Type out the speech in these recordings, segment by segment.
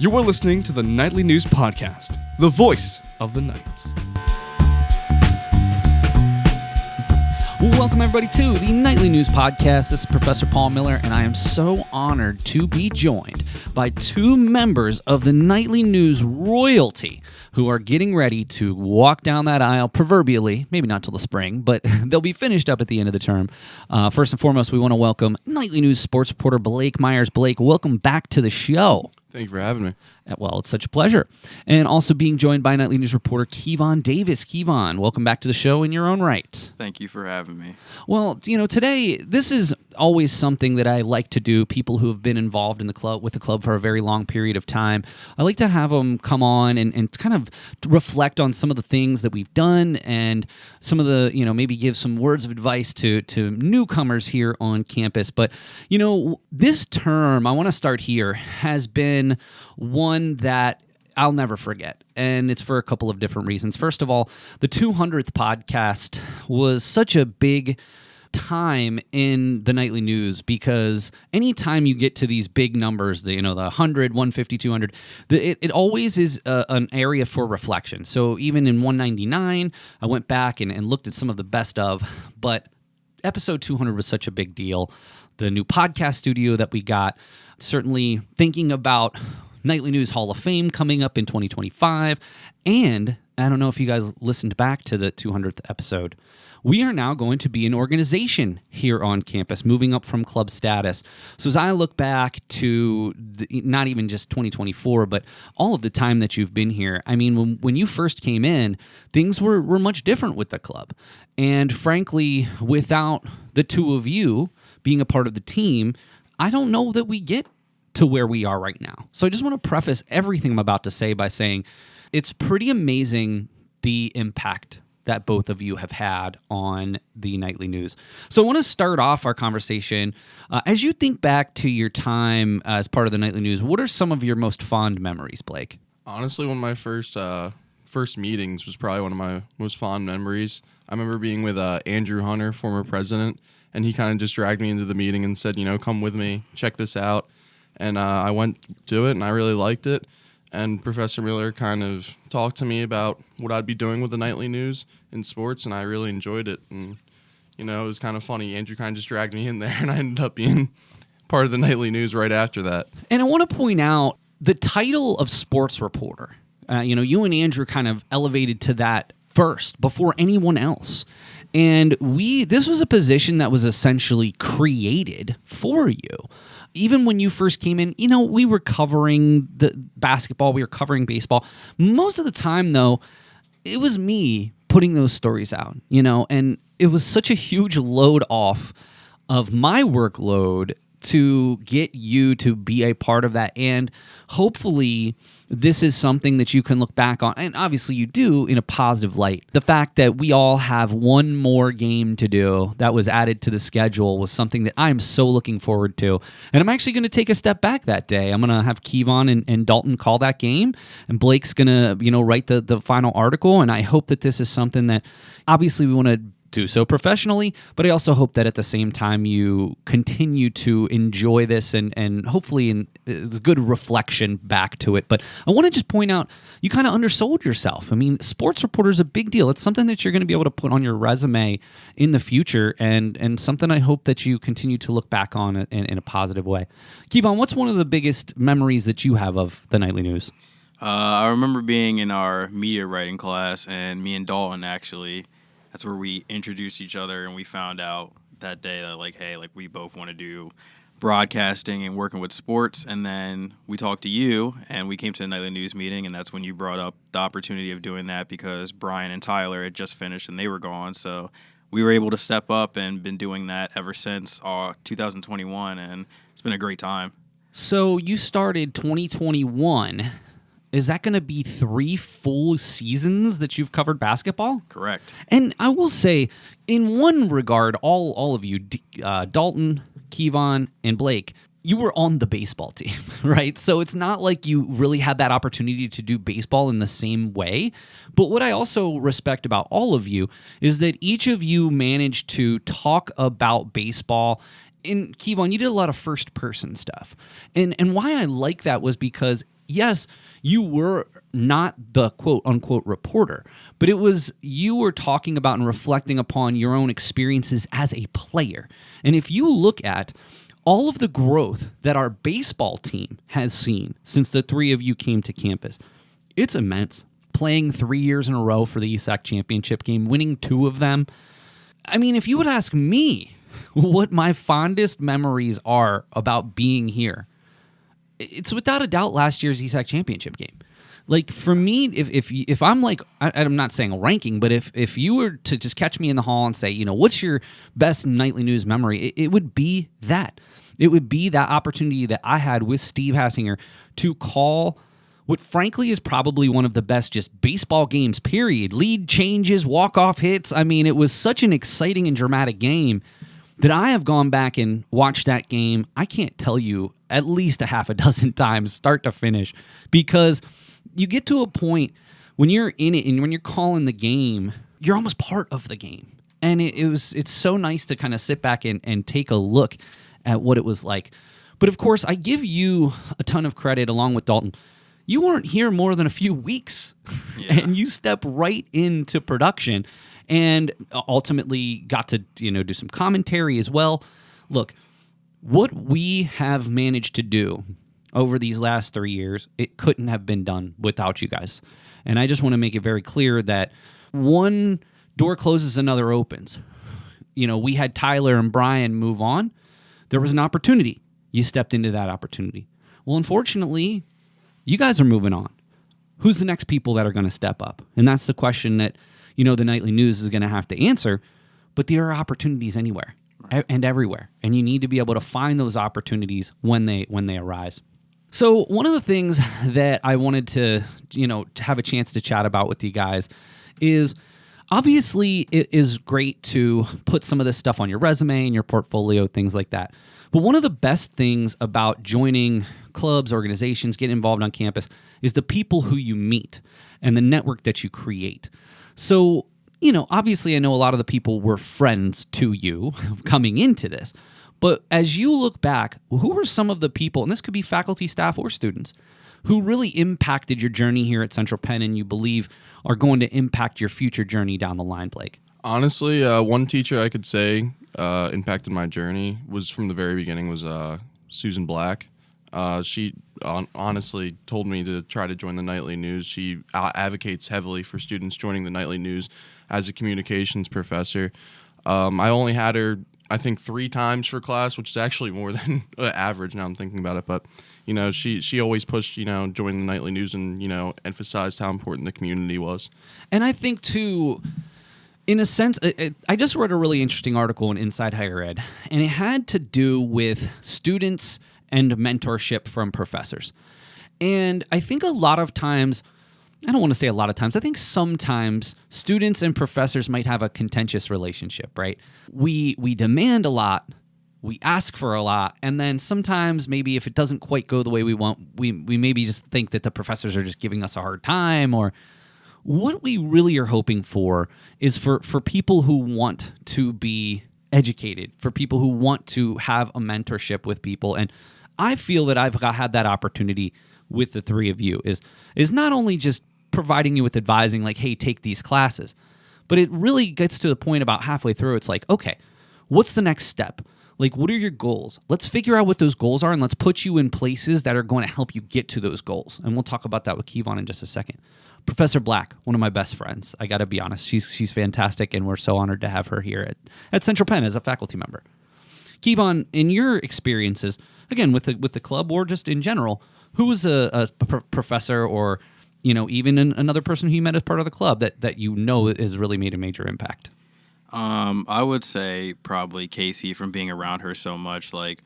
You are listening to the Nightly News Podcast, the voice of the Knights. Welcome, everybody, to the Nightly News Podcast. This is Professor Paul Miller, and I am so honored to be joined by two members of the Nightly News royalty who are getting ready to walk down that aisle, proverbially, maybe not till the spring, but they'll be finished up at the end of the term. First and foremost, we want to welcome Nightly News sports reporter Blake Myers. Blake, welcome back to the show. Thank you for having me. Well, it's such a pleasure. And also being joined by Nightly News reporter Kevon Davis. Kevon, welcome back to the show in your own right. Thank you for having me. Well, today, this is always something that I like to do. People who have been involved in the club, with the club for a very long period of time, I like to have them come on and kind of reflect on some of the things that we've done and some of the, maybe give some words of advice to newcomers here on campus. But, this term, I want to start here, has been one that I'll never forget, and it's for a couple of different reasons. First of all, the 200th podcast was such a big time in the Nightly News because anytime you get to these big numbers, the 100, 150, 200, it always is an area for reflection. So even in 199, I went back and looked at some of the best of, but episode 200 was such a big deal. The new podcast studio that we got, certainly thinking about Nightly News Hall of Fame coming up in 2025. And I don't know if you guys listened back to the 200th episode. We are now going to be an organization here on campus, moving up from club status. So as I look back to not even just 2024, but all of the time that you've been here, I mean, when you first came in, things were much different with the club. And frankly, without the two of you being a part of the team, I don't know that we get to where we are right now. So I just want to preface everything I'm about to say by saying it's pretty amazing the impact that both of you have had on the Nightly News. So I want to start off our conversation. As you think back to your time as part of the Nightly News, what are some of your most fond memories, Blake? Honestly, one of my first meetings was probably one of my most fond memories. I remember being with Andrew Hunter, former president, and he kind of just dragged me into the meeting and said, come with me, check this out. And I went to it, and I really liked it. And Professor Miller kind of talked to me about what I'd be doing with the Nightly News in sports, and I really enjoyed it. And, it was kind of funny. Andrew kind of just dragged me in there, and I ended up being part of the Nightly News right after that. And I want to point out the title of sports reporter. You and Andrew kind of elevated to that first before anyone else. And this was a position that was essentially created for you. Even when you first came in, we were covering the basketball, we were covering baseball. Most of the time, though, it was me putting those stories out, and it was such a huge load off of my workload to get you to be a part of that. And hopefully this is something that you can look back on, and obviously you do, in a positive light. The fact that we all have one more game to do that was added to the schedule was something that I'm so looking forward to. And I'm actually going to take a step back that day. I'm going to have Kevon and Dalton call that game, and Blake's going to, write the final article. And I hope that this is something that obviously we want to do so professionally, but I also hope that at the same time you continue to enjoy this and hopefully it's a good reflection back to it. But I want to just point out, you kind of undersold yourself. I mean, sports reporter is a big deal. It's something that you're going to be able to put on your resume in the future and something I hope that you continue to look back on in a positive way. Kevon, what's one of the biggest memories that you have of the Nightly News? I remember being in our media writing class, and me and Dalton actually, that's where we introduced each other, and we found out that day that we both want to do broadcasting and working with sports. And then we talked to you, and we came to the Nightly News meeting, and that's when you brought up the opportunity of doing that because Brian and Tyler had just finished and they were gone. So we were able to step up and been doing that ever since 2021, and it's been a great time. So you started 2021. Is that going to be 3 full seasons that you've covered basketball? Correct. And I will say, in one regard, all of you, Dalton, Kevon, and Blake, you were on the baseball team, right? So it's not like you really had that opportunity to do baseball in the same way. But what I also respect about all of you is that each of you managed to talk about baseball. And Kevon, you did a lot of first-person stuff. And why I like that was because yes, you were not the quote unquote reporter, but it was you were talking about and reflecting upon your own experiences as a player. And if you look at all of the growth that our baseball team has seen since the three of you came to campus, it's immense. Playing 3 years in a row for the ESAC championship game, winning 2 of them. I mean, if you would ask me what my fondest memories are about being here, it's without a doubt last year's ESAC championship game. Like, for me, if I'm like, I'm not saying a ranking, but if you were to just catch me in the hall and say, what's your best nightly news memory, it would be that. It would be that opportunity that I had with Steve Hassinger to call what frankly is probably one of the best just baseball games, period. Lead changes, walk-off hits. I mean, it was such an exciting and dramatic game that I have gone back and watched that game, I can't tell you, at least a half a dozen times, start to finish, because you get to a point when you're in it and when you're calling the game, you're almost part of the game. And it's so nice to kind of sit back and take a look at what it was like. But of course, I give you a ton of credit along with Dalton. You weren't here more than a few weeks, and you step right into production and ultimately got to do some commentary as well. Look, what we have managed to do over these last 3 years, it couldn't have been done without you guys. And I just want to make it very clear that one door closes, another opens. We had Tyler and Brian move on. There was an opportunity. You stepped into that opportunity. Well, unfortunately, you guys are moving on. Who's the next people that are going to step up? And that's the question that, the nightly news is going to have to answer. But there are opportunities anywhere and everywhere. And you need to be able to find those opportunities when they arise. So one of the things that I wanted to have a chance to chat about with you guys is, obviously it is great to put some of this stuff on your resume and your portfolio, things like that. But one of the best things about joining clubs, organizations, getting involved on campus is the people who you meet and the network that you create. So, obviously I know a lot of the people were friends to you coming into this. But as you look back, who were some of the people, and this could be faculty, staff, or students, who really impacted your journey here at Central Penn and you believe are going to impact your future journey down the line, Blake? Honestly, one teacher I could say impacted my journey was from the very beginning was Susan Black. She honestly told me to try to join the nightly news. She advocates heavily for students joining the nightly news as a communications professor. I only had her, I think, 3 times for class, which is actually more than average now I'm thinking about it. But, she always pushed, joining the nightly news and, emphasized how important the community was. And I think, too, in a sense, I just read a really interesting article in Inside Higher Ed, and it had to do with students and mentorship from professors. And I think a lot of times, I don't want to say a lot of times, I think sometimes students and professors might have a contentious relationship, right? We demand a lot, we ask for a lot, and then sometimes maybe if it doesn't quite go the way we want, we maybe just think that the professors are just giving us a hard time. Or what we really are hoping for is for people who want to be educated, for people who want to have a mentorship with people. And I feel that I've had that opportunity with the 3 of you is not only just providing you with advising, like, hey, take these classes, but it really gets to the point about halfway through. It's like, okay, what's the next step? Like, what are your goals? Let's figure out what those goals are, and let's put you in places that are going to help you get to those goals. And we'll talk about that with Kevon in just a second. Professor Black, one of my best friends. I got to be honest. She's fantastic, and we're so honored to have her here at Central Penn as a faculty member. Kevon, in your experiences, again, with the club or just in general, who was a professor or, even another person who you met as part of the club that has really made a major impact? I would say probably Casey, from being around her so much. Like,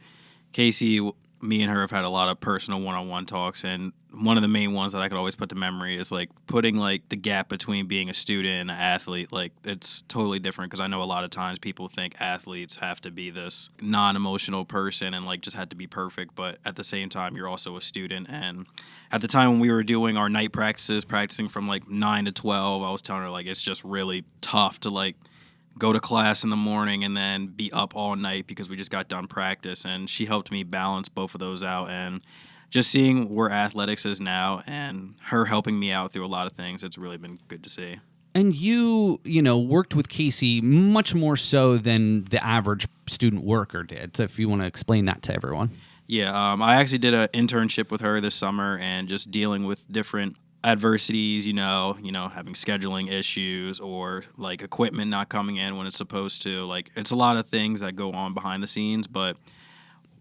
Casey, me and her have had a lot of personal one-on-one talks, and one of the main ones that I could always put to memory is, like, putting, like, the gap between being a student and an athlete. Like, it's totally different, because I know a lot of times people think athletes have to be this non-emotional person and, like, just have to be perfect, but at the same time, you're also a student. And at the time when we were doing our night practices, practicing from, like, 9 to 12, I was telling her, like, it's just really tough to, like, go to class in the morning and then be up all night because we just got done practice. And she helped me balance both of those out. And just seeing where athletics is now and her helping me out through a lot of things, it's really been good to see. And you worked with Casey much more so than the average student worker did. So if you want to explain that to everyone. Yeah, I actually did an internship with her this summer and just dealing with different adversities, having scheduling issues or like equipment not coming in when it's supposed to. Like, it's a lot of things that go on behind the scenes, but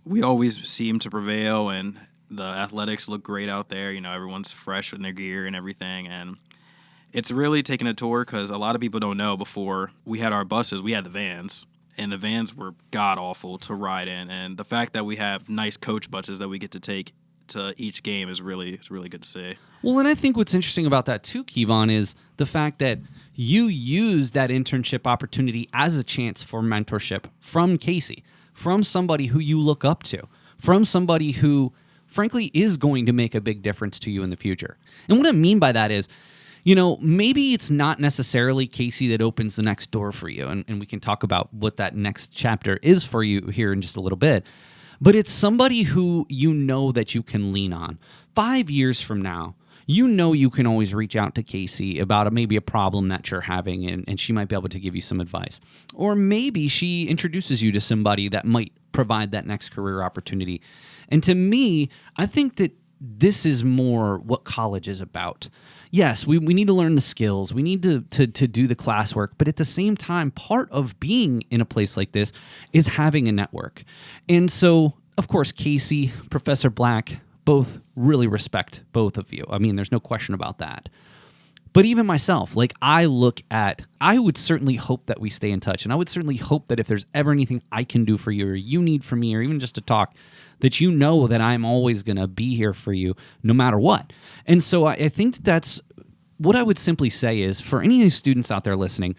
we always seem to prevail, and the athletics look great out there. Everyone's fresh in their gear and everything, and it's really taken a tour because a lot of people don't know, before we had our buses, we had the vans, and the vans were god-awful to ride in, and the fact that we have nice coach buses that we get to take to each game it's really good to see. Well, and I think what's interesting about that too, Kevon, is the fact that you use that internship opportunity as a chance for mentorship from Casey, from somebody who you look up to, from somebody who, frankly, is going to make a big difference to you in the future. And what I mean by that is, maybe it's not necessarily Casey that opens the next door for you, and we can talk about what that next chapter is for you here in just a little bit, but it's somebody who that you can lean on. 5 years from now, you can always reach out to Casey about maybe a problem that you're having, and she might be able to give you some advice. Or maybe she introduces you to somebody that might provide that next career opportunity. And to me, I think that this is more what college is about. Yes, we need to learn the skills. We need to do the classwork. But at the same time, part of being in a place like this is having a network. And so, of course, Casey, Professor Black, both really respect both of you. I mean, there's no question about that. But even myself, I would certainly hope that we stay in touch. And I would certainly hope that if there's ever anything I can do for you, or you need from me, or even just to talk, that that I'm always going to be here for you no matter what. And so I think that's what I would simply say is, for any of these students out there listening,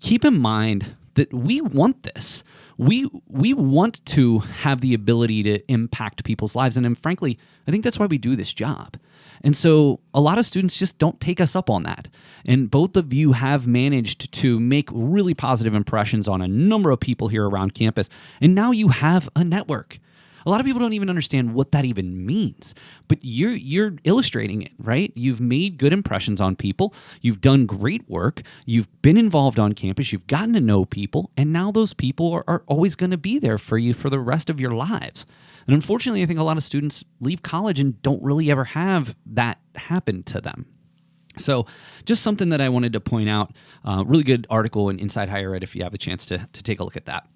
keep in mind that we want this. We want to have the ability to impact people's lives. And frankly, I think that's why we do this job. And so a lot of students just don't take us up on that. And both of you have managed to make really positive impressions on a number of people here around campus. And now you have a network. A lot of people don't even understand what that even means, but you're illustrating it, right? You've made good impressions on people. You've done great work. You've been involved on campus. You've gotten to know people, and now those people are always going to be there for you for the rest of your lives. And unfortunately, I think a lot of students leave college and don't really ever have that happen to them. So just something that I wanted to point out. Really good article in Inside Higher Ed if you have a chance to take a look at that.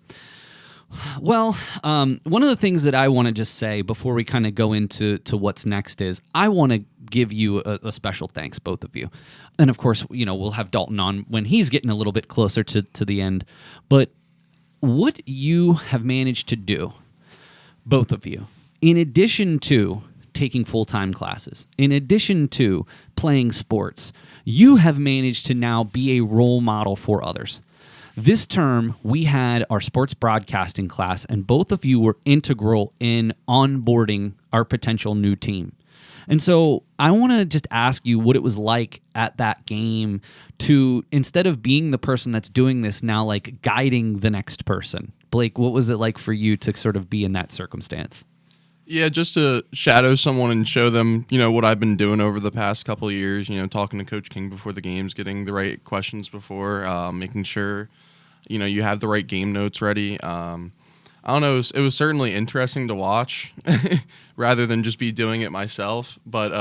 Well, one of the things that I want to just say before we kind of go into what's next is I want to give you a special thanks, both of you. And of course, we'll have Dalton on when he's getting a little bit closer to the end. But what you have managed to do, both of you, in addition to taking full-time classes, in addition to playing sports, you have managed to now be a role model for others. This term, we had our sports broadcasting class, and both of you were integral in onboarding our potential new team. And so I want to just ask you what it was like at that game to, instead of being the person that's doing this now, guiding the next person. Blake, what was it like for you to sort of be in that circumstance? Yeah, just to shadow someone and show them, what I've been doing over the past couple of years, talking to Coach King before the games, getting the right questions before, making sure, you have the right game notes ready. I don't know, it was certainly interesting to watch rather than just be doing it myself. But,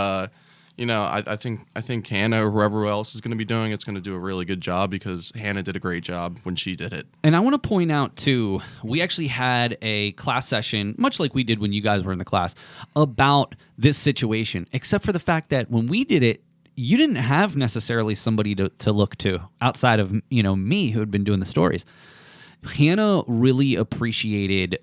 I think Hannah or whoever else is going to be doing it's going to do a really good job, because Hannah did a great job when she did it. And I want to point out, too, we actually had a class session, much like we did when you guys were in the class, about this situation, except for the fact that when we did it, you didn't have necessarily somebody to look to outside of, me, who had been doing the stories. Hannah really appreciated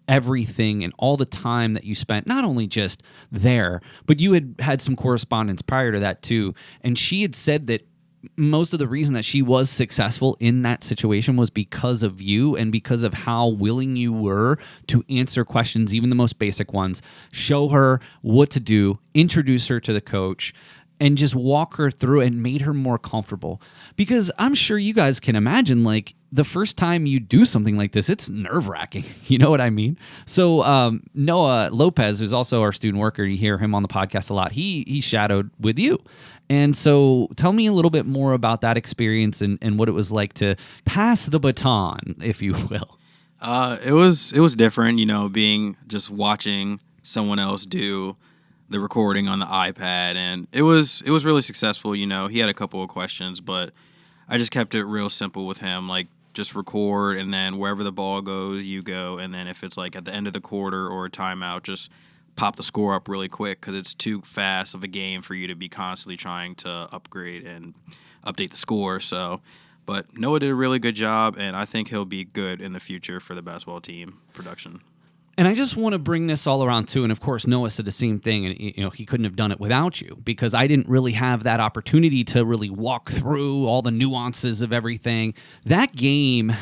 everything and all the time that you spent, not only just there, but you had some correspondence prior to that too. And she had said that most of the reason that she was successful in that situation was because of you and because of how willing you were to answer questions, even the most basic ones, show her what to do, introduce her to the coach. and just walk her through and made her more comfortable. Because I'm sure you guys can imagine, like, the first time you do something like this, it's nerve-wracking. You know what I mean? So Noah Lopez, who's also our student worker, you hear him on the podcast a lot, he shadowed with you. And so tell me a little bit more about that experience and what it was like to pass the baton, if you will. It was different, being just watching someone else do the recording on the iPad, and it was really successful. He had a couple of questions, but I just kept it real simple with him, like just record, and then wherever the ball goes, you go, and then if it's like at the end of the quarter or a timeout, just pop the score up really quick because it's too fast of a game for you to be constantly trying to upgrade and update the score. So, but Noah did a really good job, and I think he'll be good in the future for the basketball team production. And I just want to bring this all around too. And of course, Noah said the same thing, and he couldn't have done it without you because I didn't really have that opportunity to really walk through all the nuances of everything. That game,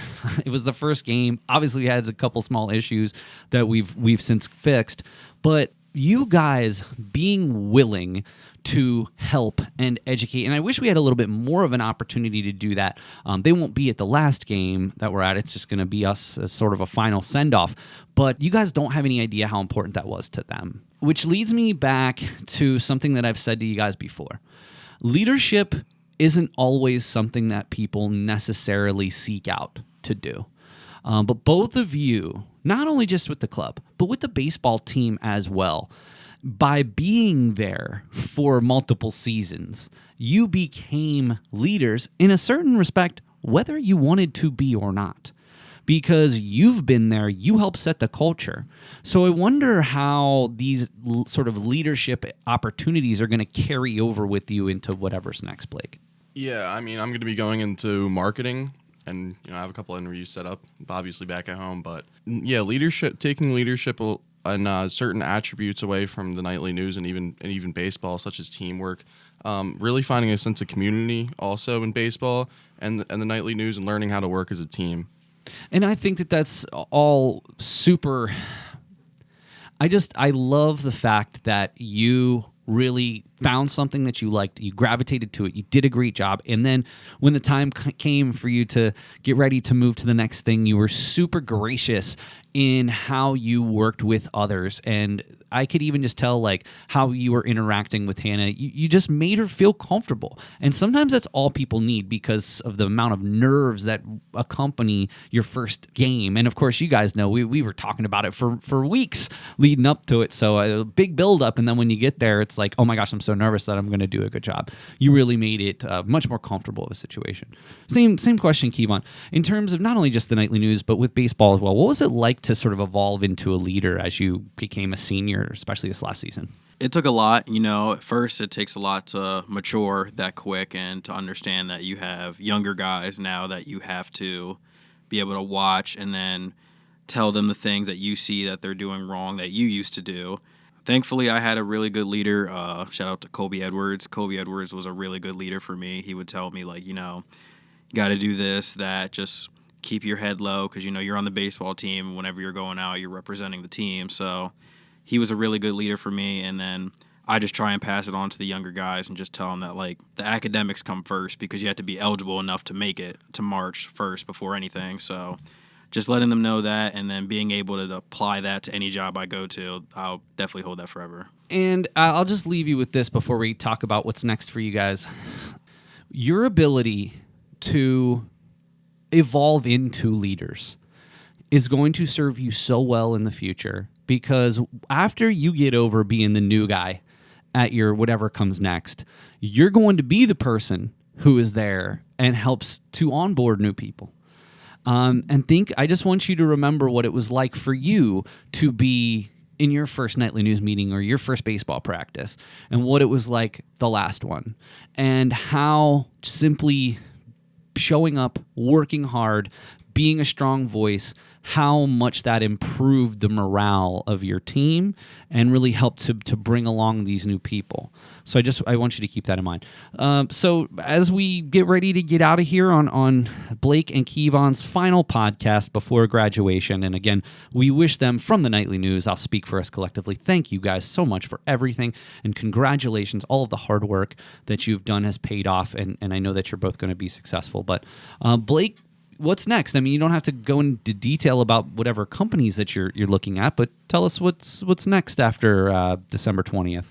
it was the first game. Obviously, we had a couple small issues that we've since fixed, but you guys being willing to help and educate. And I wish we had a little bit more of an opportunity to do that. They won't be at the last game that we're at. It's just going to be us as sort of a final send-off. But you guys don't have any idea how important that was to them. Which leads me back to something that I've said to you guys before. Leadership isn't always something that people necessarily seek out to do. But both of you, not only just with the club, but with the baseball team as well, by being there for multiple seasons, you became leaders in a certain respect, whether you wanted to be or not. Because you've been there, you help set the culture. So I wonder how these sort of leadership opportunities are going to carry over with you into whatever's next, Blake. Yeah, I mean, I'm going to be going into marketing, and I have a couple of interviews set up, obviously back at home. But yeah, taking leadership and certain attributes away from the nightly news and even baseball, such as teamwork, really finding a sense of community also in baseball and the nightly news, and learning how to work as a team. And I think that that's all super. I love the fact that you really found something that you liked, you gravitated to it, you did a great job, and then when the time came for you to get ready to move to the next thing, you were super gracious in how you worked with others. And I could even just tell like how you were interacting with Hannah. You just made her feel comfortable. And sometimes that's all people need because of the amount of nerves that accompany your first game. And of course, you guys know we were talking about it for weeks leading up to it. So a big build up. And then when you get there, it's like, oh my gosh, I'm so nervous that I'm going to do a good job. You really made it much more comfortable of a situation. Same question, Kevon. In terms of not only just the nightly news, but with baseball as well, what was it like to sort of evolve into a leader as you became a senior, especially this last season? It took a lot. At first it takes a lot to mature that quick and to understand that you have younger guys now that you have to be able to watch and then tell them the things that you see that they're doing wrong that you used to do. Thankfully, I had a really good leader. Shout out to Colby Edwards. Colby Edwards was a really good leader for me. He would tell me, like, you got to do this, that, just keep your head low because, you're on the baseball team. Whenever you're going out, you're representing the team. So he was a really good leader for me. And then I just try and pass it on to the younger guys and just tell them that, like, the academics come first because you have to be eligible enough to make it to March first before anything. So just letting them know that and then being able to apply that to any job I go to, I'll definitely hold that forever. And I'll just leave you with this before we talk about what's next for you guys. Your ability to evolve into leaders is going to serve you so well in the future because after you get over being the new guy at your whatever comes next, you're going to be the person who is there and helps to onboard new people. I just want you to remember what it was like for you to be in your first nightly news meeting or your first baseball practice and what it was like the last one and how simply showing up, working hard, being a strong voice, how much that improved the morale of your team and really helped to bring along these new people. So I want you to keep that in mind. So as we get ready to get out of here on Blake and Kevon's final podcast before graduation, and again, we wish them from the Nightly News, I'll speak for us collectively, thank you guys so much for everything, and congratulations. All of the hard work that you've done has paid off, and I know that you're both going to be successful. But Blake, what's next? I mean, you don't have to go into detail about whatever companies that you're looking at, but tell us what's next after December 20th.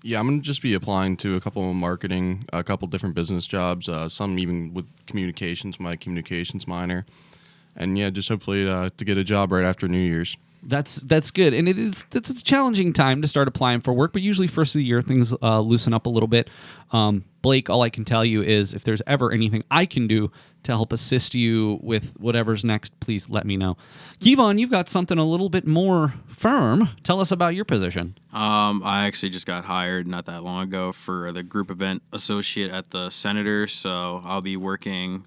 Yeah, I'm going to just be applying to a couple of marketing, a couple different business jobs, some even with communications, my communications minor. And yeah, just hopefully to get a job right after New Year's. That's good, and it's a challenging time to start applying for work, but usually first of the year things loosen up a little bit. Blake, all I can tell you is if there's ever anything I can do to help assist you with whatever's next, please let me know. Kevon, you've got something a little bit more firm. Tell us about your position. I actually just got hired not that long ago for the group event associate at the Senators, so I'll be working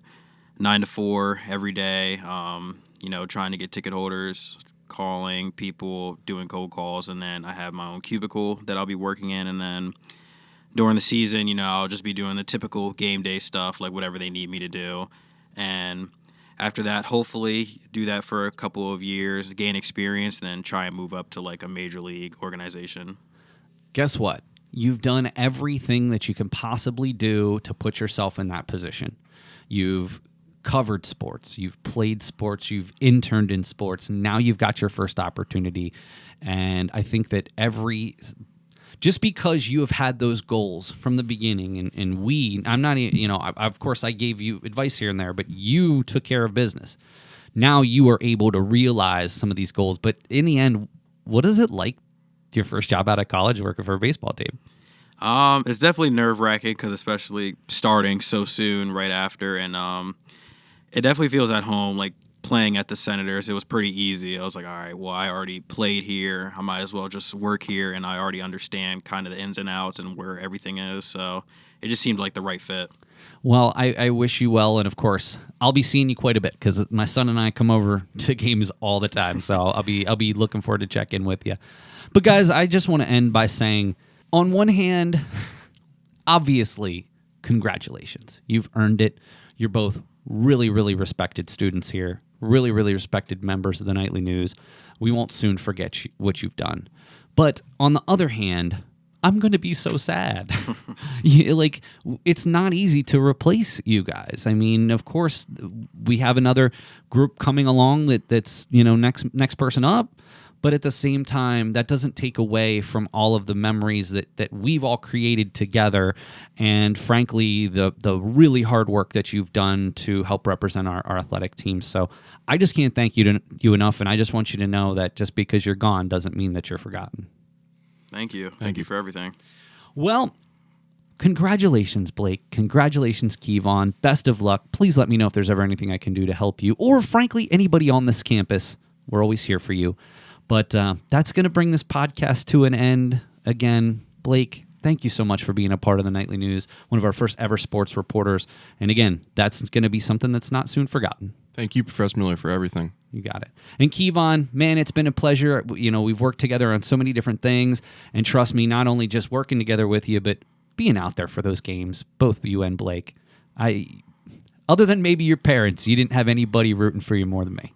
9 to 4 every day, trying to get ticket holders, calling people, doing cold calls, and then I have my own cubicle that I'll be working in, and then during the season, I'll just be doing the typical game day stuff, like whatever they need me to do. And after that, hopefully do that for a couple of years, gain experience, and then try and move up to like a major league organization. Guess what? You've done everything that you can possibly do to put yourself in that position. You've covered sports, you've played sports, you've interned in sports, and now you've got your first opportunity. And I think that just because you have had those goals from the beginning, I'm not, of course I gave you advice here and there, but you took care of business. Now you are able to realize some of these goals. But in the end, what is it like your first job out of college working for a baseball team? It's definitely nerve-wracking because especially starting so soon right after, and it definitely feels at home, like playing at the Senators. It was pretty easy. I was like, all right, well, I already played here. I might as well just work here, and I already understand kind of the ins and outs and where everything is. So it just seemed like the right fit. Well, I wish you well, and of course, I'll be seeing you quite a bit because my son and I come over to games all the time. So I'll be looking forward to check in with you. But guys, I just want to end by saying, on one hand, obviously, congratulations. You've earned it. You're both really, really respected students here, really, really respected members of the Nightly News. We won't soon forget what you've done. But on the other hand, I'm going to be so sad. It's not easy to replace you guys. I mean, of course, we have another group coming along that's next person up. But at the same time, that doesn't take away from all of the memories that we've all created together, and frankly, the really hard work that you've done to help represent our athletic team. So I just can't thank you enough, and I just want you to know that just because you're gone doesn't mean that you're forgotten. Thank you. Thank you for everything. Well, congratulations, Blake. Congratulations, Kevon. Best of luck. Please let me know if there's ever anything I can do to help you, or frankly, anybody on this campus. We're always here for you. But that's going to bring this podcast to an end. Again, Blake, thank you so much for being a part of the Nightly News, one of our first ever sports reporters. And again, that's going to be something that's not soon forgotten. Thank you, Professor Miller, for everything. You got it. And Kevon, man, it's been a pleasure. We've worked together on so many different things. And trust me, not only just working together with you, but being out there for those games, both you and Blake. Other than maybe your parents, you didn't have anybody rooting for you more than me.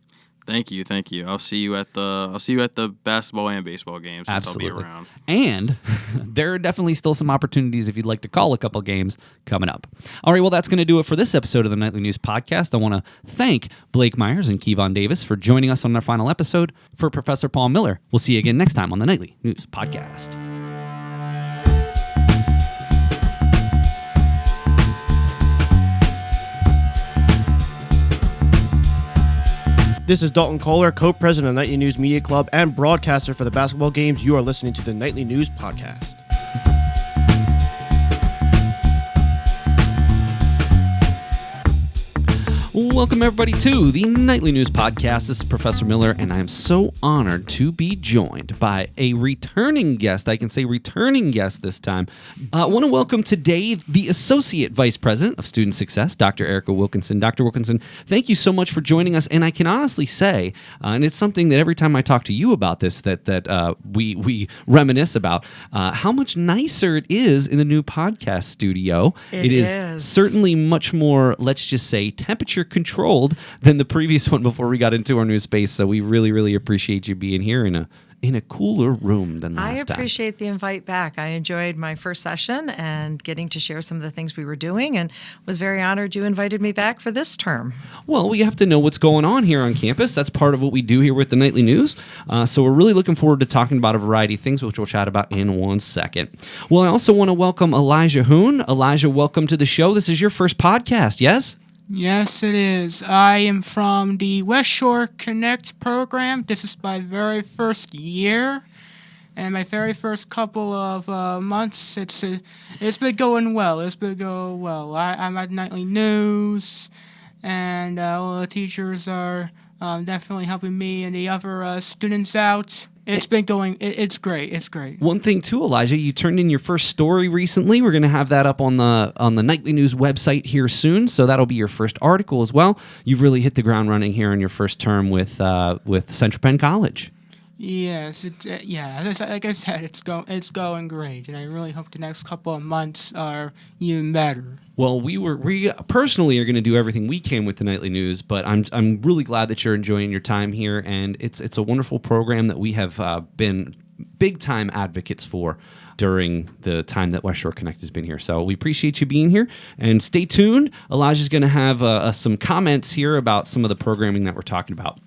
Thank you. I'll see you at the basketball and baseball games since Absolutely. I'll be around. And there are definitely still some opportunities if you'd like to call a couple games coming up. All right, well, that's going to do it for this episode of the Nightly News Podcast. I want to thank Blake Myers and Kevon Davis for joining us on our final episode. For Professor Paul Miller, we'll see you again next time on the Nightly News Podcast. This is Dalton Kohler, co-president of Nightly News Media Club and broadcaster for the basketball games. You are listening to the Nightly News Podcast. Welcome, everybody, to the Nightly News Podcast. This is Professor Miller, and I am so honored to be joined by a returning guest. I can say returning guest this time. I want to welcome today the Associate Vice President of Student Success, Dr. Erika Wilkinson. Dr. Wilkinson, thank you so much for joining us. And I can honestly say, and it's something that every time I talk to you about this, that we reminisce about, how much nicer it is in the new podcast studio. It is certainly much more, let's just say, temperature controlled than the previous one before we got into our new space. So we really, really appreciate you being here in a cooler room than last time. I appreciate the invite back. I enjoyed my first session and getting to share some of the things we were doing, and was very honored you invited me back for this term. Well, we have to know what's going on here on campus. That's part of what we do here with the Nightly News. So we're really looking forward to talking about a variety of things, which we'll chat about in 1 second. Well, I also want to welcome Elijah Hoon. Elijah, welcome to the show. This is your first podcast, yes? Yes, it is. I am from the West Shore Connect program. This is my very first year, and my very first couple of months. It's been going well. I'm at Nightly News, and all the teachers are definitely helping me and the other students out. It's been going. It's great. It's great. One thing too, Elijah, you turned in your first story recently. We're going to have that up on the Nightly News website here soon, so that'll be your first article as well. You've really hit the ground running here in your first term with Central Penn College. Yes, like I said, it's going great, and I really hope the next couple of months are even better. Well, we personally are going to do everything we can with the Nightly News, but I'm really glad that you're enjoying your time here, and it's a wonderful program that we have been big time advocates for during the time that West Shore Connect has been here. So we appreciate you being here, and stay tuned. Elijah's going to have some comments here about some of the programming that we're talking about.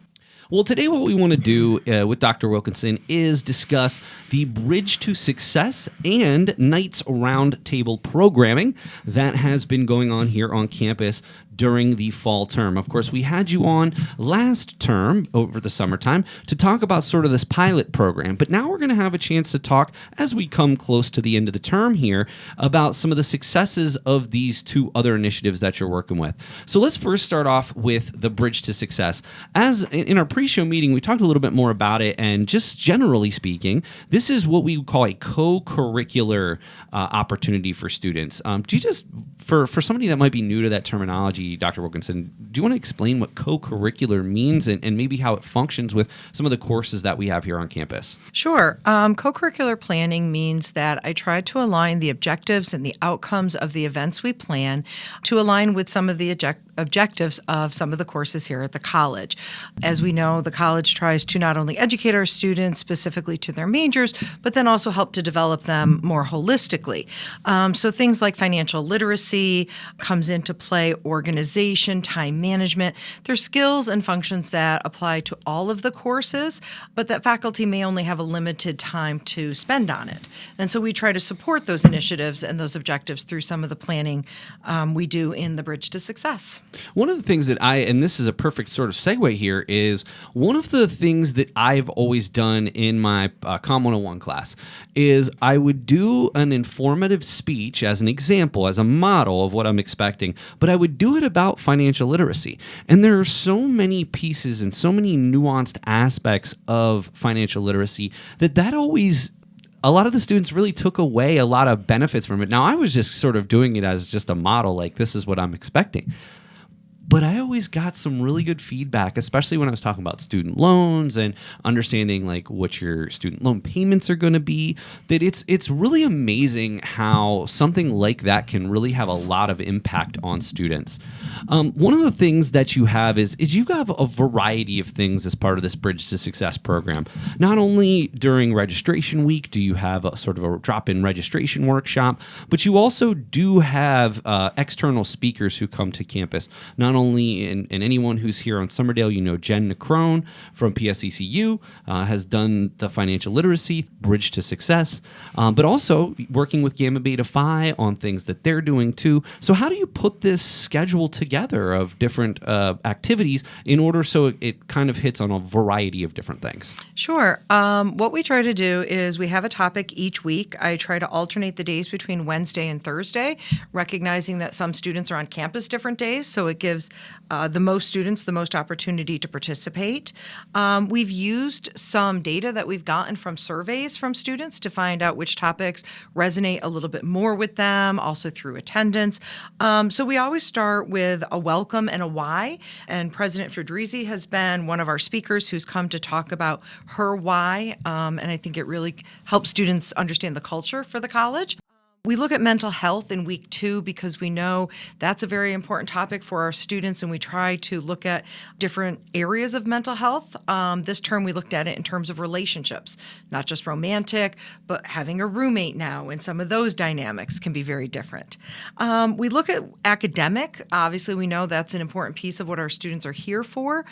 Well, today what we want to do with Dr. Wilkinson is discuss the Bridge to Success and Knights Roundtable programming that has been going on here on campus during the fall term. Of course, we had you on last term over the summertime to talk about sort of this pilot program, but now we're going to have a chance to talk as we come close to the end of the term here about some of the successes of these two other initiatives that you're working with. So let's first start off with the Bridge to Success. As in our pre-show meeting, we talked a little bit more about it, and just generally speaking, this is what we call a co-curricular opportunity for students. Do you just, for somebody that might be new to that terminology, Dr. Wilkinson, do you want to explain what co-curricular means and maybe how it functions with some of the courses that we have here on campus? Sure. Co-curricular planning means that I try to align the objectives and the outcomes of the events we plan to align with some of the objectives of some of the courses here at the college. As we know, the college tries to not only educate our students specifically to their majors, but then also help to develop them more holistically. So things like financial literacy comes into play, organization, time management. There's skills and functions that apply to all of the courses, but that faculty may only have a limited time to spend on it. And so we try to support those initiatives and those objectives through some of the planning we do in the Bridge to Success. One of the things that and this is a perfect sort of segue here, is one of the things that I've always done in my Com 101 class is I would do an informative speech as an example, as a model of what I'm expecting, but I would do it about financial literacy. And there are so many pieces and so many nuanced aspects of financial literacy that always, a lot of the students really took away a lot of benefits from it. Now, I was just sort of doing it as just a model, like this is what I'm expecting. But I always got some really good feedback, especially when I was talking about student loans and understanding like what your student loan payments are going to be, that it's really amazing how something like that can really have a lot of impact on students. One of the things that you have is you have a variety of things as part of this Bridge to Success program. Not only during registration week do you have a sort of a drop-in registration workshop, but you also do have external speakers who come to campus. Not only and anyone who's here on Summerdale, you know Jen Necrone from PSECU has done the financial literacy Bridge to Success, but also working with Gamma Beta Phi on things that they're doing too. So how do you put this schedule together of different activities in order so it kind of hits on a variety of different things? Sure. What we try to do is we have a topic each week. I try to alternate the days between Wednesday and Thursday, recognizing that some students are on campus different days, so it gives gives the most students the most opportunity to participate. We've used some data that we've gotten from surveys from students to find out which topics resonate a little bit more with them, also through attendance. So we always start with a welcome and a why, and President Federizi has been one of our speakers who's come to talk about her why, and I think it really helps students understand the culture for the college. We look at mental health in week 2 because we know that's a very important topic for our students, and we try to look at different areas of mental health. This term we looked at it in terms of relationships, not just romantic, but having a roommate now, and some of those dynamics can be very different. We look at academic. Obviously, we know that's an important piece of what our students are here for,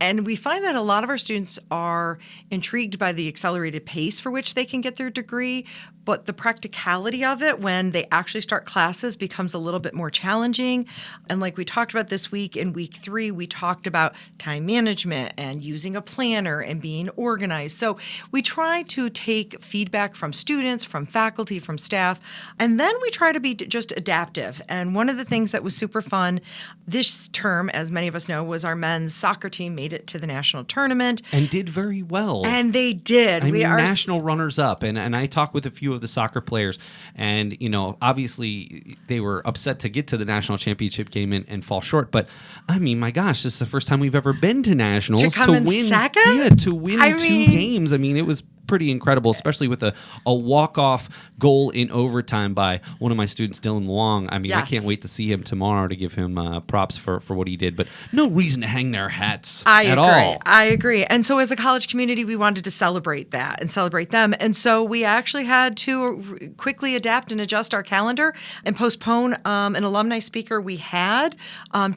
and we find that a lot of our students are intrigued by the accelerated pace for which they can get their degree, but the practicality of it when they actually start classes becomes a little bit more challenging. And like we talked about this week, in week 3, we talked about time management and using a planner and being organized. So we try to take feedback from students, from faculty, from staff, and then we try to be just adaptive. And one of the things that was super fun this term, as many of us know, was our men's soccer team made it to the national tournament. And did very well. And they did. I mean, national runners-up. And I talked with a few of the soccer players, and, you know, obviously they were upset to get to the national championship game and fall short. But, I mean, my gosh, this is the first time we've ever been to nationals. To come in win, second? Yeah, to win 2 games. I mean, it was pretty incredible, especially with a walk-off goal in overtime by one of my students, Dylan Long. I mean, Yes. I can't wait to see him tomorrow to give him props for what he did. But no reason to hang their hats at all. I agree. And so as a college community, we wanted to celebrate that and celebrate them. And so we actually had to quickly adapt and adjust our calendar and postpone an alumni speaker we had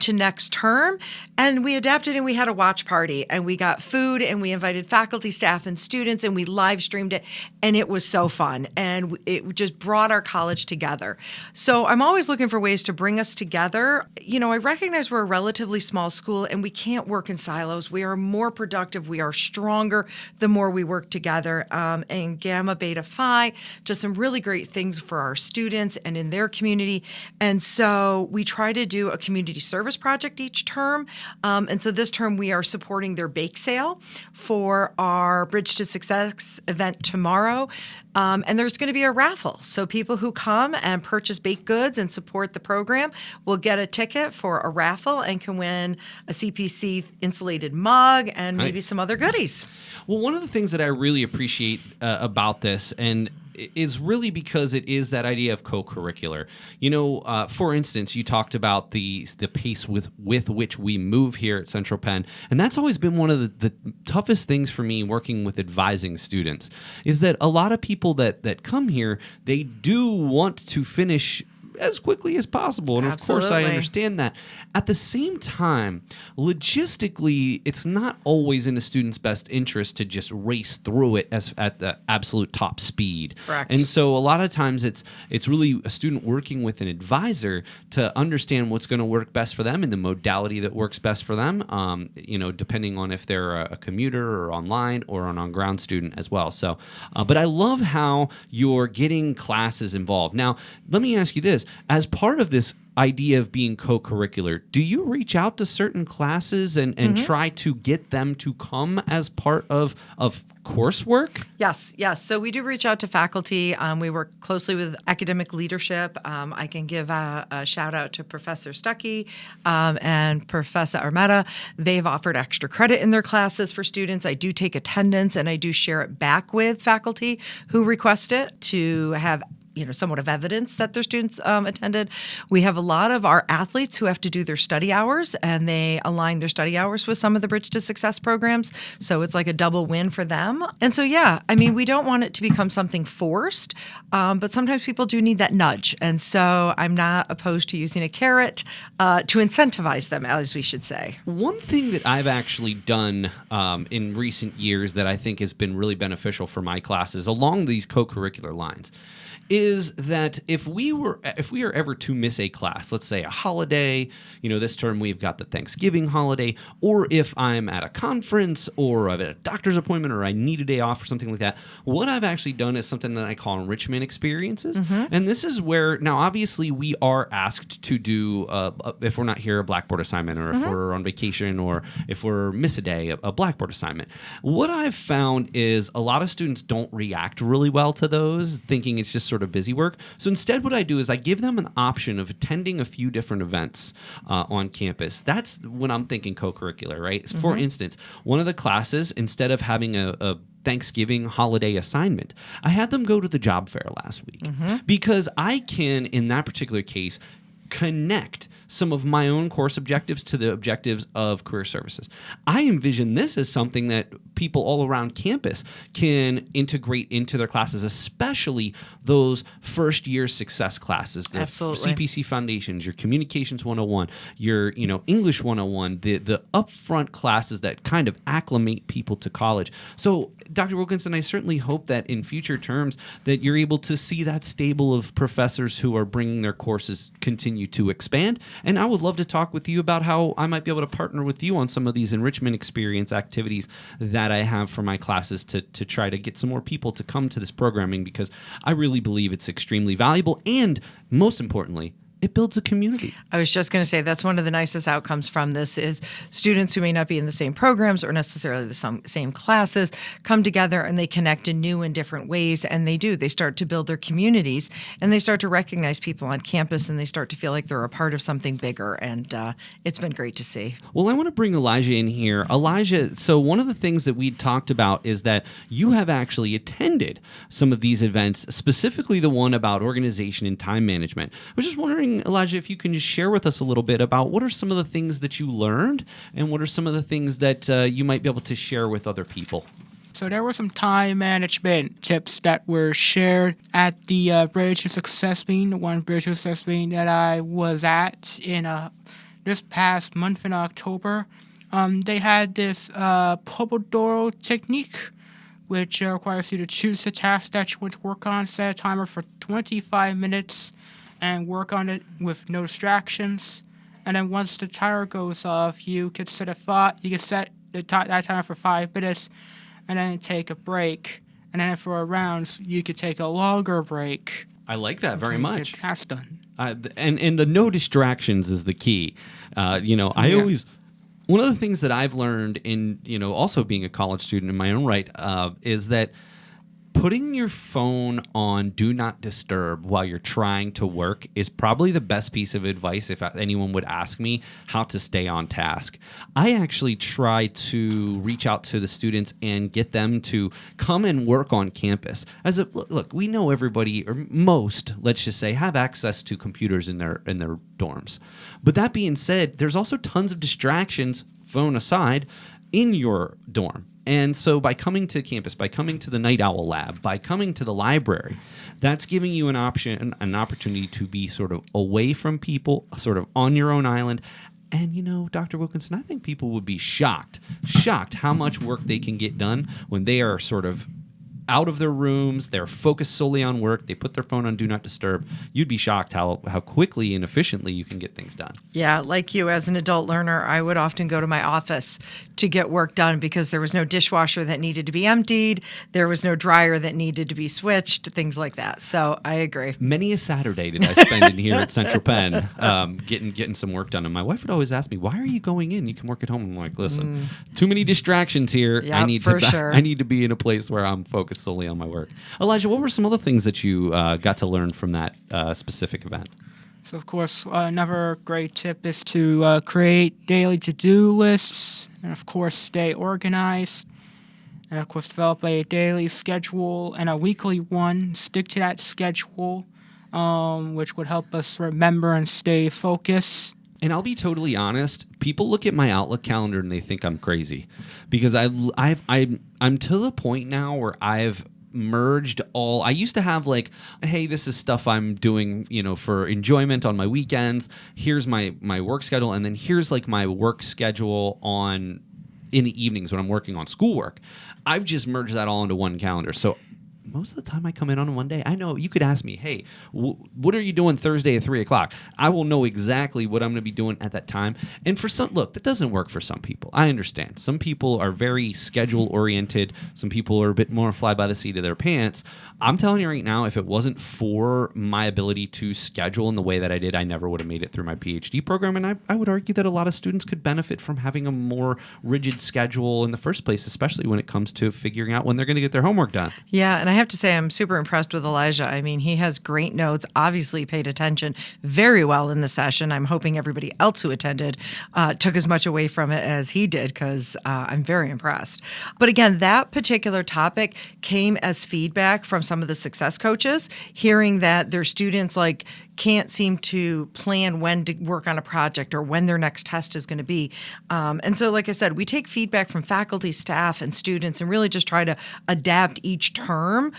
to next term. And we adapted and we had a watch party and we got food and we invited faculty, staff, and students, and we live streamed it, and it was so fun, and it just brought our college together. So I'm always looking for ways to bring us together. You know, I recognize we're a relatively small school and we can't work in silos. We are more productive, we are stronger the more we work together. And Gamma Beta Phi does some really great things for our students and in their community. And so we try to do a community service project each term. And so this term we are supporting their bake sale for our Bridge to Success event tomorrow. And there's going to be a raffle. So people who come and purchase baked goods and support the program will get a ticket for a raffle and can win a CPC insulated mug and maybe some other goodies. Well, one of the things that I really appreciate about this, and is really because it is that idea of co-curricular. You know, for instance, you talked about the pace with which we move here at Central Penn, and that's always been one of the toughest things for me working with advising students, is that a lot of people that come here, they do want to finish as quickly as possible. And of course, I understand that. At the same time, logistically, it's not always in a student's best interest to just race through it at the absolute top speed. Correct. And so a lot of times it's really a student working with an advisor to understand what's going to work best for them and the modality that works best for them, you know, depending on if they're a commuter or online or an on-ground student as well. So, but I love how you're getting classes involved. Now, let me ask you this. As part of this idea of being co-curricular, do you reach out to certain classes and try to get them to come as part of coursework? Yes. So we do reach out to faculty. We work closely with academic leadership. I can give a shout out to Professor Stuckey and Professor Armetta. They've offered extra credit in their classes for students. I do take attendance and I do share it back with faculty who request it to have somewhat of evidence that their students attended. We have a lot of our athletes who have to do their study hours, and they align their study hours with some of the Bridge to Success programs. So it's like a double win for them. And so, we don't want it to become something forced, but sometimes people do need that nudge. And so I'm not opposed to using a carrot to incentivize them, as we should say. One thing that I've actually done in recent years that I think has been really beneficial for my classes along these co-curricular lines is that if we are ever to miss a class, let's say a holiday, this term we've got the Thanksgiving holiday, or if I'm at a conference or at a doctor's appointment or I need a day off or something like that, what I've actually done is something that I call enrichment experiences. And this is where, now obviously we are asked to do, if we're not here, a Blackboard assignment, or if we're on vacation, or if we're miss a day, a Blackboard assignment. What I've found is a lot of students don't react really well to those, thinking it's just sort of busy work. So instead what I do is I give them an option of attending a few different events on campus. That's when I'm thinking co-curricular, right? For instance, one of the classes, instead of having a Thanksgiving holiday assignment, I had them go to the job fair last week because I can, in that particular case, connect some of my own course objectives to the objectives of career services. I envision this as something that people all around campus can integrate into their classes, especially those first year success classes, the Absolutely. CPC foundations, your communications 101, your English 101, the upfront classes that kind of acclimate people to college. So Dr. Wilkinson, I certainly hope that in future terms that you're able to see that stable of professors who are bringing their courses continue to expand. And I would love to talk with you about how I might be able to partner with you on some of these enrichment experience activities that I have for my classes to try to get some more people to come to this programming, because I really believe it's extremely valuable, and most importantly, it builds a community. I was just going to say that's one of the nicest outcomes from this is students who may not be in the same programs or necessarily the same classes come together and they connect in new and different ways, and they start to build their communities, and they start to recognize people on campus, and they start to feel like they're a part of something bigger, and it's been great to see. Well, I want to bring Elijah in here. Elijah, so one of the things that we talked about is that you have actually attended some of these events, specifically the one about organization and time management. I was just wondering, Elijah, if you can just share with us a little bit about what are some of the things that you learned, and what are some of the things that you might be able to share with other people. So there were some time management tips that were shared at the Bridge to Success meeting, the one Bridge to Success meeting that I was at in this past month in October. They had this Pomodoro technique, which requires you to choose a task that you want to work on, set a timer for 25 minutes, and work on it with no distractions. And then once the timer goes off, you could set that timer for 5 minutes, and then take a break. And then for rounds, you could take a longer break. I like that very much. Get tasks done. And the no distractions is the key. I always, one of the things that I've learned in, also being a college student in my own right, is that putting your phone on Do Not Disturb while you're trying to work is probably the best piece of advice if anyone would ask me how to stay on task. I actually try to reach out to the students and get them to come and work on campus. Look, we know everybody, or most, let's just say, have access to computers in their dorms. But that being said, there's also tons of distractions, phone aside, in your dorm. And so by coming to campus, by coming to the Night Owl Lab, by coming to the library, that's giving you an opportunity to be sort of away from people, sort of on your own island. And, Dr. Wilkinson, I think people would be shocked how much work they can get done when they are sort of out of their rooms, they're focused solely on work, they put their phone on Do Not Disturb. You'd be shocked how quickly and efficiently you can get things done. Yeah, like you, as an adult learner, I would often go to my office to get work done because there was no dishwasher that needed to be emptied, there was no dryer that needed to be switched, things like that. So I agree. Many a Saturday did I spend in here at Central Penn getting some work done. And my wife would always ask me, why are you going in? You can work at home. I'm like, listen, too many distractions here. Yep, I need to be in a place where I'm focused solely on my work. Elijah, what were some other things that you got to learn from that specific event? So, of course, another great tip is to create daily to-do lists, and, of course, stay organized, and, of course, develop a daily schedule and a weekly one. Stick to that schedule, which would help us remember and stay focused. And I'll be totally honest, people look at my Outlook calendar and they think I'm crazy, because I'm to the point now where I've merged all. I used to have like, hey, this is stuff I'm doing, for enjoyment on my weekends. Here's my work schedule, and then here's like my work schedule in the evenings when I'm working on schoolwork. I've just merged that all into one calendar. So most of the time I come in on one day. I know you could ask me, hey, what are you doing Thursday at 3 o'clock? I will know exactly what I'm going to be doing at that time. And for some, look, that doesn't work for some people. I understand. Some people are very schedule oriented. Some people are a bit more fly by the seat of their pants. I'm telling you right now, if it wasn't for my ability to schedule in the way that I did, I never would have made it through my PhD program. And I would argue that a lot of students could benefit from having a more rigid schedule in the first place, especially when it comes to figuring out when they're going to get their homework done. Yeah, and I have to say I'm super impressed with Elijah. I mean, he has great notes, obviously paid attention very well in the session. I'm hoping everybody else who attended took as much away from it as he did, because I'm very impressed. But again, that particular topic came as feedback from some of the success coaches, hearing that their students can't seem to plan when to work on a project or when their next test is going to be. And so, like I said, we take feedback from faculty, staff, and students and really just try to adapt each term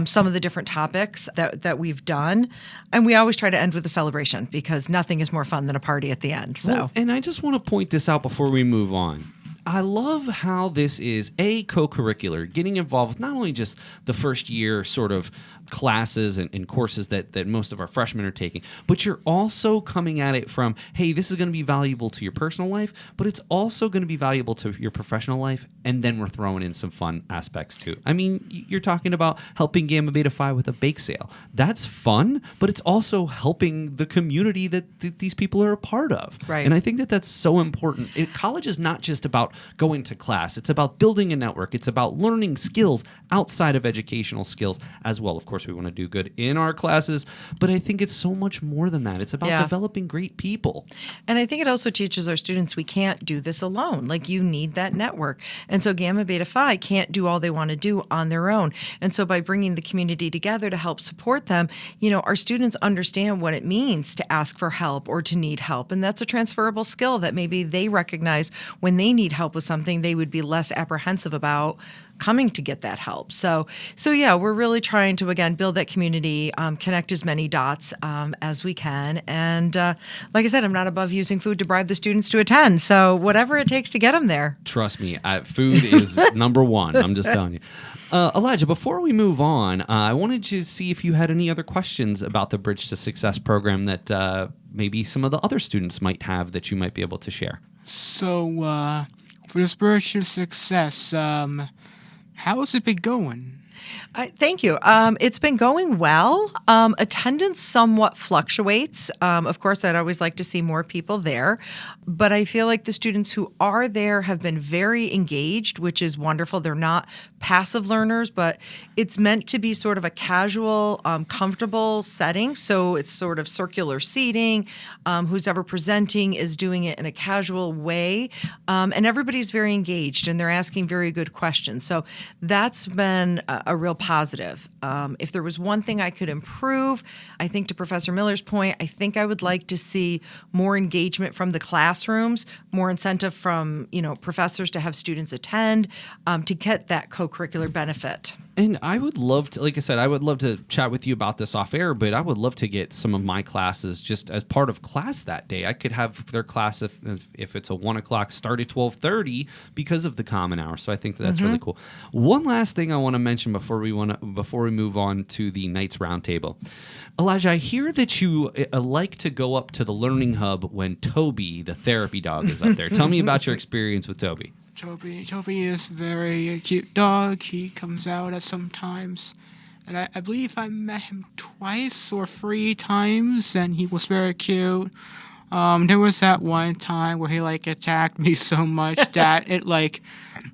some of the different topics that we've done. And we always try to end with a celebration, because nothing is more fun than a party at the end. So, well, and I just want to point this out before we move on. I love how this is co-curricular, getting involved with not only just the first year sort of classes and courses that most of our freshmen are taking, but you're also coming at it from, hey, this is going to be valuable to your personal life, but it's also going to be valuable to your professional life, and then we're throwing in some fun aspects too. I mean, you're talking about helping Gamma Beta Phi with a bake sale. That's fun, but it's also helping the community that these people are a part of. Right. And I think that's so important. College is not just about going to class. It's about building a network. It's about learning skills outside of educational skills as well. Of course, we want to do good in our classes, but I think it's so much more than that. It's about developing great people. And I think it also teaches our students we can't do this alone. You need that network. And so Gamma Beta Phi can't do all they want to do on their own. And so by bringing the community together to help support them, our students understand what it means to ask for help or to need help. And that's a transferable skill that maybe they recognize when they need help with something, they would be less apprehensive about coming to get that help. So yeah, we're really trying to, again, build that community, connect as many dots as we can. And like I said, I'm not above using food to bribe the students to attend. So whatever it takes to get them there. Trust me, food is number one. I'm just telling you. Elijah, before we move on, I wanted to see if you had any other questions about the Bridge to Success program that maybe some of the other students might have that you might be able to share. So, for this Bridge to Success, how has it been going? Thank you. It's been going well. Attendance somewhat fluctuates. Of course, I'd always like to see more people there, but I feel like the students who are there have been very engaged, which is wonderful. They're not passive learners, but it's meant to be sort of a casual, comfortable setting. So it's sort of circular seating. Who's ever presenting is doing it in a casual way, and everybody's very engaged and they're asking very good questions. So that's been a real positive. If there was one thing I could improve, I think to Professor Miller's point, I think I would like to see more engagement from the classrooms, more incentive from professors to have students attend, to get that co-curricular benefit. And I would love to, like I said, I would love to chat with you about this off air, but I would love to get some of my classes just as part of class that day. I could have their class if it's a 1 o'clock start at 12:30 because of the common hour. So I think that's really cool. One last thing I want to mention before we move on to the Knights Roundtable. Elijah, I hear that you like to go up to the Learning Hub when Toby, the therapy dog, is up there. Tell me about your experience with Toby. Toby is a very cute dog. He comes out at some times. And I believe I met him twice or 3 times, and he was very cute. There was that one time where he attacked me so much that it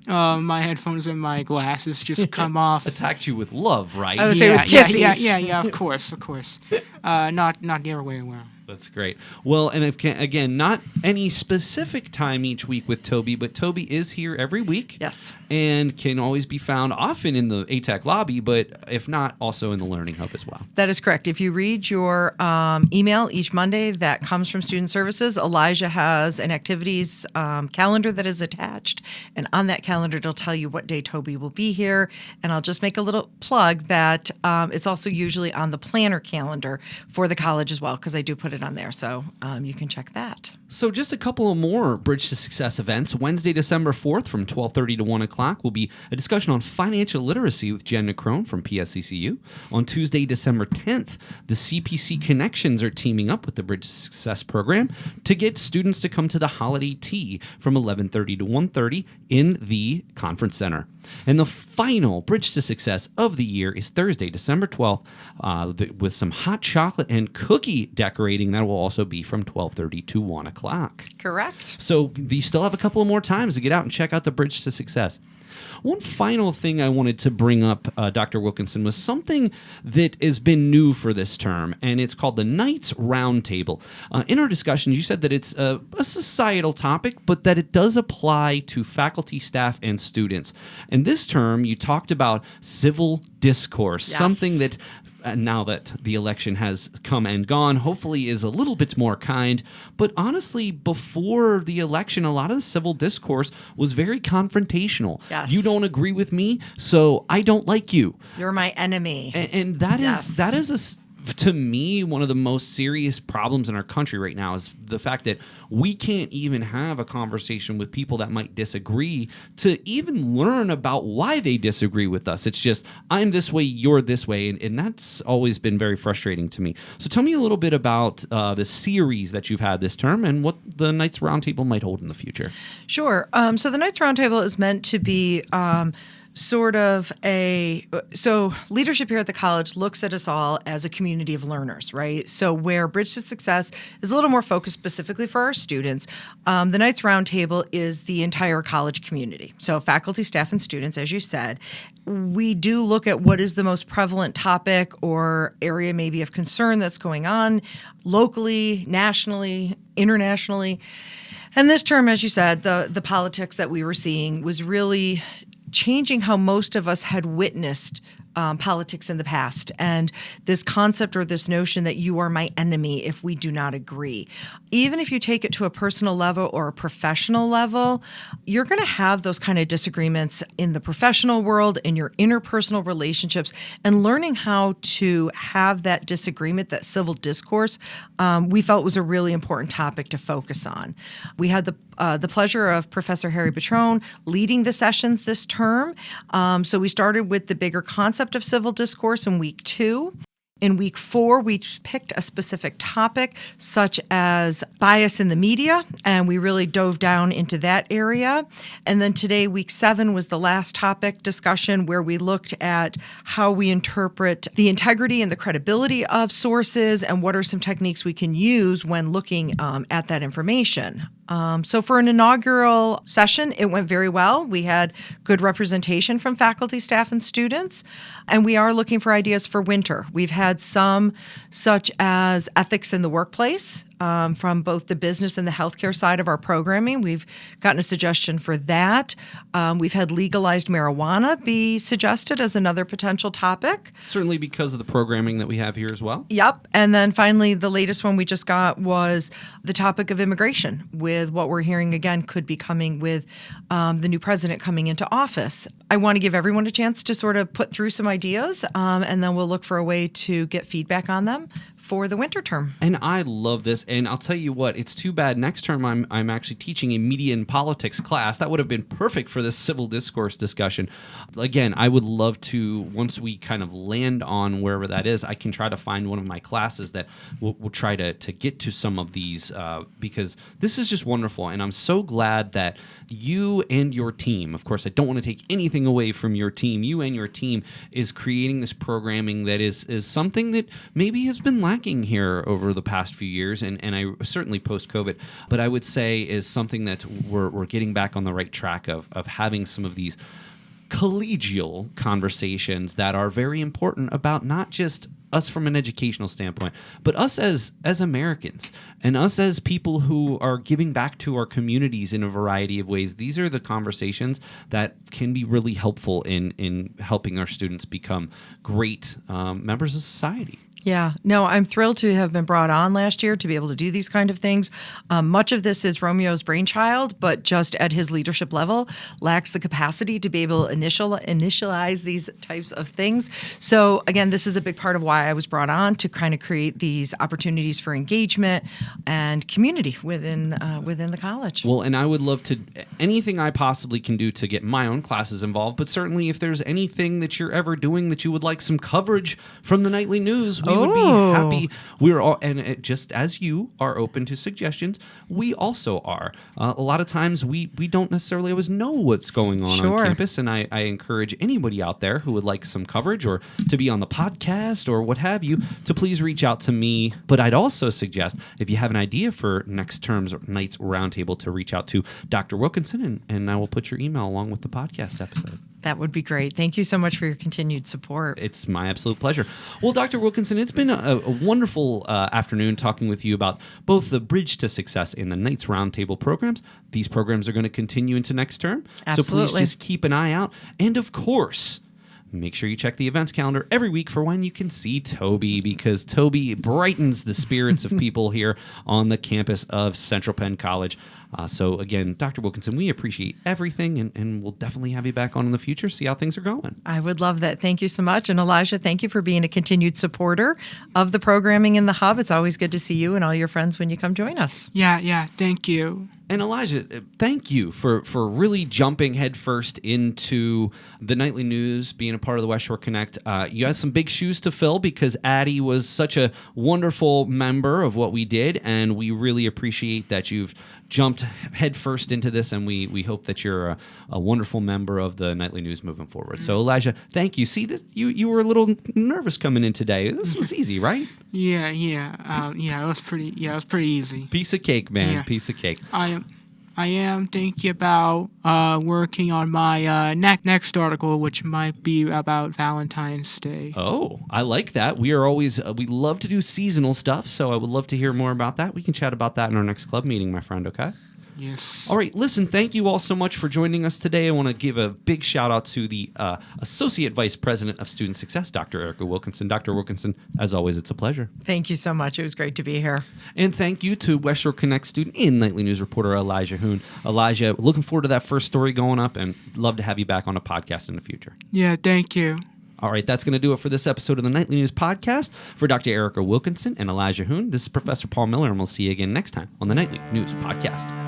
my headphones and my glasses just come off. Attacked you with love, right? I would say with kisses. Yeah, of course. Not the other way around. That's great. Well, and again, not any specific time each week with Toby, but Toby is here every week. Yes. And can always be found often in the ATAC lobby, but if not, also in the Learning Hub as well. That is correct. If you read your email each Monday that comes from Student Services, Elijah has an activities calendar that is attached. And on that calendar, it'll tell you what day Toby will be here. And I'll just make a little plug that it's also usually on the planner calendar for the college as well, because I do put it on there, so you can check that. So just a couple of more Bridge to Success events. Wednesday, December 4th from 12:30 to 1 o'clock will be a discussion on financial literacy with Jen Necrone from PSCCU. On Tuesday, December 10th, the CPC Connections are teaming up with the Bridge to Success program to get students to come to the Holiday Tea from 11:30 to 1:30 in the Conference Center. And the final Bridge to Success of the year is Thursday, December 12th, with some hot chocolate and cookie decorating. That will also be from 12:30 to 1 o'clock. Correct. So you still have a couple of more times to get out and check out the Bridge to Success. One final thing I wanted to bring up, Dr. Wilkinson, was something that has been new for this term, and it's called the Knights Roundtable. In our discussions, you said that it's a societal topic, but that it does apply to faculty, staff, and students. And this term, you talked about civil discourse, Yes. something that now that the election has come and gone, hopefully is a little bit more kind. But honestly, before the election, a lot of the civil discourse was very confrontational. Yes. You don't agree with me, so I don't like you. You're my enemy. And that Yes. is to me, one of the most serious problems in our country right now is the fact that we can't even have a conversation with people that might disagree to even learn about why they disagree with us. It's just, I'm this way, you're this way, and that's always been very frustrating to me. So tell me a little bit about the series that you've had this term and what the Knights Roundtable might hold in the future. Sure. So the Knights Roundtable is meant to be so leadership here at the college looks at us all as a community of learners, right? So where Bridge to Success is a little more focused specifically for our students, the Knights Roundtable is the entire college community. So faculty, staff, and students, as you said. We do look at what is the most prevalent topic or area maybe of concern that's going on locally, nationally, internationally. And this term, as you said, the politics that we were seeing was really changing how most of us had witnessed politics in the past, and this concept or this notion that you are my enemy if we do not agree. Even if you take it to a personal level or a professional level, you're going to have those kind of disagreements in the professional world, in your interpersonal relationships, and learning how to have that disagreement, that civil discourse, we felt was a really important topic to focus on. We had the pleasure of Professor Harry Patrone leading the sessions this term. So we started with the bigger concept of civil discourse in week 2. In week 4, we picked a specific topic, such as bias in the media, and we really dove down into that area. And then today, week 7, was the last topic discussion where we looked at how we interpret the integrity and the credibility of sources and what are some techniques we can use when looking at that information. So for an inaugural session, it went very well. We had good representation from faculty, staff, and students, and we are looking for ideas for winter. We've had some such as ethics in the workplace, from both the business and the healthcare side of our programming. We've gotten a suggestion for that. We've had legalized marijuana be suggested as another potential topic. Certainly because of the programming that we have here as well. Yep. And then finally, the latest one we just got was the topic of immigration, with what we're hearing again could be coming with the new president coming into office. I want to give everyone a chance to sort of put through some ideas, and then we'll look for a way to get feedback on them for the winter term. And I love this. And I'll tell you what, it's too bad next term I'm actually teaching a media and politics class. That would have been perfect for this civil discourse discussion. Again, I would love to, once we kind of land on wherever that is, I can try to find one of my classes that will try to get to some of these, because this is just wonderful. And I'm so glad that you and your team, of course, I don't want to take anything away from your team, you and your team is creating this programming that is something that maybe has been lacking here over the past few years, and I certainly post-COVID, but I would say is something that we're getting back on the right track of having some of these collegial conversations that are very important about not just us from an educational standpoint, but us as Americans and us as people who are giving back to our communities in a variety of ways. These are the conversations that can be really helpful in helping our students become great members of society. Yeah, no, I'm thrilled to have been brought on last year to be able to do these kind of things. Much of this is Romeo's brainchild, but just at his leadership level, lacks the capacity to be able to initialize these types of things. So again, this is a big part of why I was brought on, to kind of create these opportunities for engagement and community within the college. Well, and I would love to, anything I possibly can do to get my own classes involved, but certainly if there's anything that you're ever doing that you would like some coverage from the nightly news, we would be happy. We're all, and just as you are open to suggestions, we also are. A lot of times we don't necessarily always know what's going on campus, and I encourage anybody out there who would like some coverage or to be on the podcast or what have you to please reach out to me. But I'd also suggest, if you have an idea for next term's Night's Roundtable, to reach out to Dr. Wilkinson, and I will put your email along with the podcast episode. That would be great. Thank you so much for your continued support. It's my absolute pleasure. Well, Dr. Wilkinson, it's been a wonderful afternoon talking with you about both the Bridge to Success and the Knights Roundtable programs. These programs are going to continue into next term. Absolutely. So please just keep an eye out. And of course, make sure you check the events calendar every week for when you can see Toby, because Toby brightens the spirits of people here on the campus of Central Penn College. So again, Dr. Wilkinson, we appreciate everything, and we'll definitely have you back on in the future, see how things are going. I would love that. Thank you so much. And Elijah, thank you for being a continued supporter of the programming in the Hub. It's always good to see you and all your friends when you come join us. Yeah, thank you. And Elijah, thank you for really jumping headfirst into the nightly news, being a part of the West Shore Connect. You have some big shoes to fill, because Addie was such a wonderful member of what we did, and we really appreciate that you've jumped headfirst into this, and we hope that you're a wonderful member of the nightly news moving forward. So Elijah, thank you. See, this, you were a little nervous coming in today. This was easy, right? Yeah. It was pretty easy. Piece of cake, man. Yeah. Piece of cake. I am thinking about working on my next article, which might be about Valentine's Day. Oh, I like that. We are always, we love to do seasonal stuff, so I would love to hear more about that. We can chat about that in our next club meeting, my friend, okay? Yes. All right, listen, thank you all so much for joining us today. I want to give a big shout out to the Associate Vice President of Student Success, Dr. Erika Wilkinson. Dr. Wilkinson, as always, it's a pleasure. Thank you so much. It was great to be here. And thank you to West Shore Connect student and nightly news reporter Elijah Hoon. Elijah, looking forward to that first story going up, and love to have you back on a podcast in the future. Yeah, thank you. All right, that's going to do it for this episode of the Nightly News Podcast. For Dr. Erika Wilkinson and Elijah Hoon, this is Professor Paul Miller, and we'll see you again next time on the Nightly News Podcast.